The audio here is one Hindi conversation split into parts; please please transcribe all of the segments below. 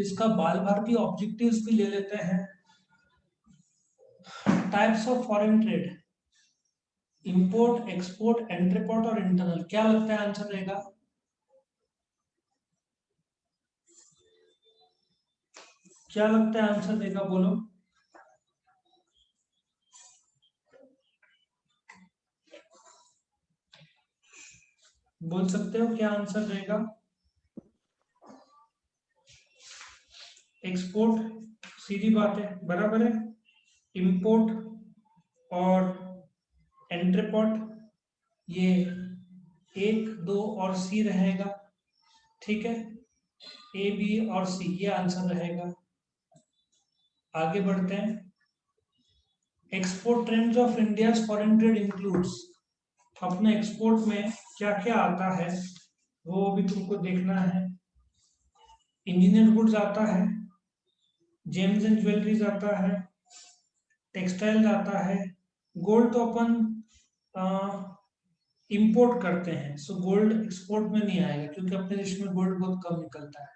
इसका बाल भारतीय ऑब्जेक्टिव्स भी ले लेते हैं। Types of foreign trade, import, export, entrepot और इंटरनल। क्या लगता है आंसर रहेगा? क्या लगता है आंसर देगा, बोलो। बोल सकते हो क्या आंसर रहेगा? एक्सपोर्ट सीधी बात है, बराबर है। इंपोर्ट और एंट्रीपोर्ट ये 1, 2 और सी रहेगा। ठीक है, ए, बी और सी ये आंसर रहेगा। आगे बढ़ते हैं। Export trends of India foreign trade includes. अपने एक्सपोर्ट में क्या क्या आता है वो भी तुमको देखना है। इंजीनियर गुड्स आता है, जेम्स एंड ज्वेलरीज आता है, टेक्सटाइल आता है। गोल्ड तो अपन इंपोर्ट करते हैं, सो गोल्ड एक्सपोर्ट में नहीं आएगा क्योंकि अपने देश में गोल्ड बहुत कम निकलता है।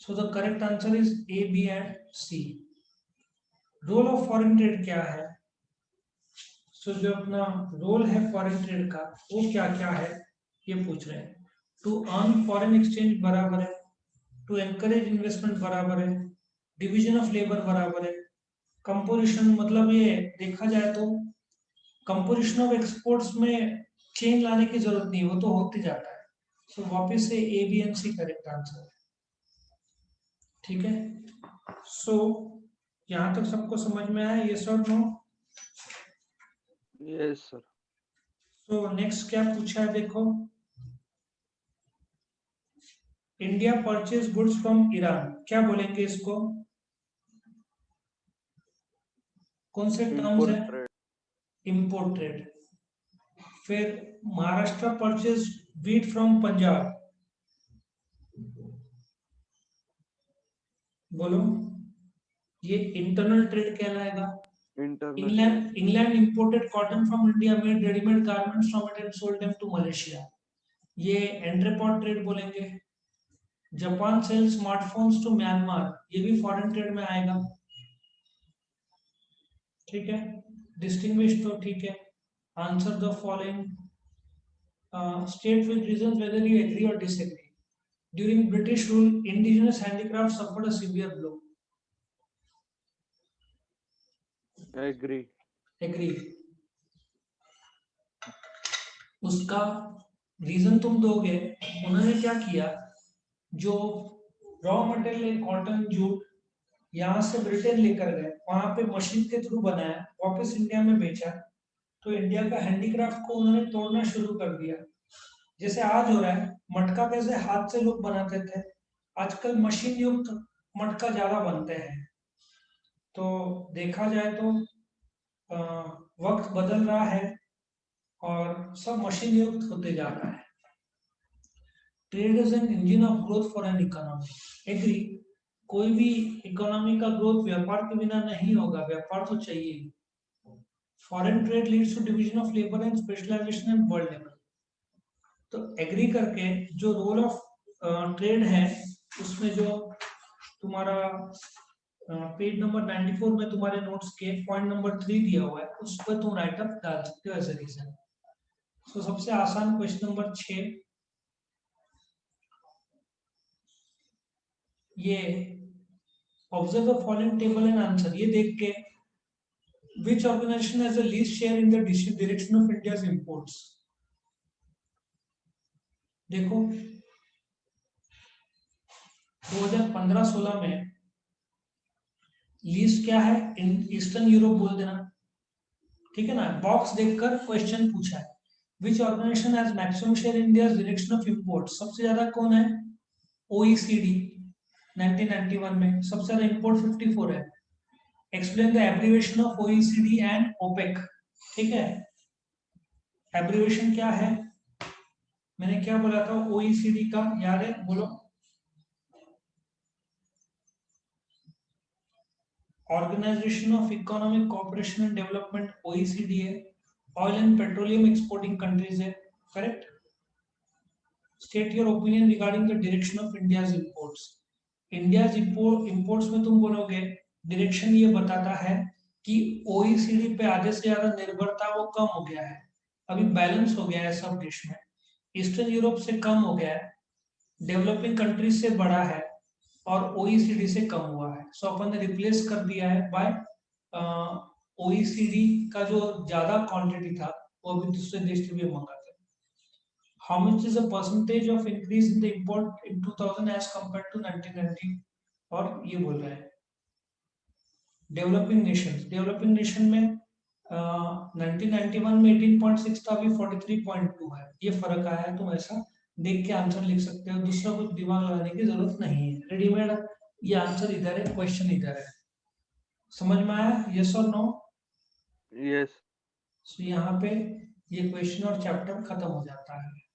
So the correct answer is A, B and C. Role of foreign trade क्या है? सो जो अपना रोल है फॉरेन ट्रेड का वो क्या क्या है ये पूछ रहे हैं। टू अर्न फॉरेन एक्सचेंज बराबर है, टू एनकरेज इन्वेस्टमेंट बराबर है, डिवीजन ऑफ लेबर बराबर है, कंपोजिशन मतलब ये देखा जाए तो कंपोजिशन ऑफ एक्सपोर्ट्स में चेंज लाने की जरूरत नहीं, वो तो होते जाता है। सो वापस से A, B and C correct answer है। ठीक है, सो यहां तक सबको समझ में आया, ये सब no? Yes sir. So next क्या पूछा है देखो। India purchase goods from Iran, क्या बोलेंगे इसको? कौन से टर्म्स है? Import trade. Import trade. फिर Maharashtra purchase wheat from Punjab, बोलो। ये इंटरनल ट्रेड कहलाएगा। Internal trade. England imported cotton from India, made readymade garments from it and sold them to Malaysia, ये एंट्रीपोर्ट ट्रेड बोलेंगे। Japan sell smartphones to Myanmar, ये भी फॉरेन ट्रेड में आएगा। ठीक है, डिस्टिंग्विश तो ठीक है। Answer the following, state with reasons whether you agree or disagree. During British rule, indigenous handicraft suffered a severe blow. Agree. Agree. उसका रीजन तुम दोगे। उन्होंने क्या किया, जो रॉ मटेरियल कॉटन जूट यहाँ से ब्रिटेन लेकर गए, वहां पे मशीन के थ्रू बनाया, वापस इंडिया में बेचा, तो इंडिया का हैंडीक्राफ्ट को उन्होंने तोड़ना शुरू कर दिया। जैसे आज हो रहा है, मटका कैसे हाथ से लोग बनाते थे, आजकल मशीन युक्त मटका ज्यादा बनते हैं। तो देखा जाए तो वक्त बदल रहा है और सब मशीन युक्त होते जा रहा है। Trade is an engine of growth for an economy. Agree. कोई भी इकोनॉमी का ग्रोथ व्यापार के बिना नहीं होगा, व्यापार तो चाहिए। Foreign trade leads to division of labour and specialisation in world level. तो एग्री करके जो रोल ऑफ ट्रेड है उसमें जो तुम्हारा पेज नंबर 94 में तुम्हारे नोट्स के पॉइंट नंबर 3 दिया हुआ है, उस पर तुम राइटअप डाल सकते हो एज ए रीजन। सो सबसे आसान क्वेश्चन नंबर 6, ये observe the following table and answer, ये देख के which organization has the least share in the direction of India's imports। देखो 2015-16 में लीस्ट क्या है, ईस्टर्न यूरोप बोल देना। ठीक है ना, बॉक्स देखकर क्वेश्चन पूछा है। Which organisation has maximum share in India's direction of import, सबसे ज्यादा कौन है? OECD 1991 में, सबसे ज्यादा इंपोर्ट 54 है। Explain the abbreviation of OECD and OPEC. ठीक है, एब्रिविएशन क्या है? मैंने क्या बोला था OECD का, याद है? बोलो। Organisation of economic cooperation and development, OECD है। Oil and petroleum exporting countries है, correct. State your opinion regarding the direction of India's imports. India imports में तुम बोलोगे डायरेक्शन ये बताता है कि ओईसीडी पे आधे से ज्यादा निर्भरता वो कम हो गया है, अभी बैलेंस हो गया है सब देश में, ईस्टर्न यूरोप से कम हो गया है, डेवलपिंग कंट्रीज से बढ़ा है और ओईसीडी से कम हुआ है। सो अपन ने रिप्लेस कर दिया है बाय ओईसीडी का जो ज्यादा क्वांटिटी था वो अभी दूसरे देश से भी मंगाते हैं। How much is the percentage of increase in the import in 2000 as compared to 1990? और ये बोल रहे हैं डेवलपिंग नेशन में 1991 में 18.6 था, अभी 43.2 है, ये फर्क आया है। तुम ऐसा देख के आंसर लिख सकते हो, दूसरा कुछ दिमाग लगाने की जरूरत नहीं है, रेडीमेड ये आंसर इधर है, क्वेश्चन इधर है। समझ में आया? यस और नो? यस। सो यहाँ पे ये क्वेश्चन और चैप्टर खत्म हो जाता है।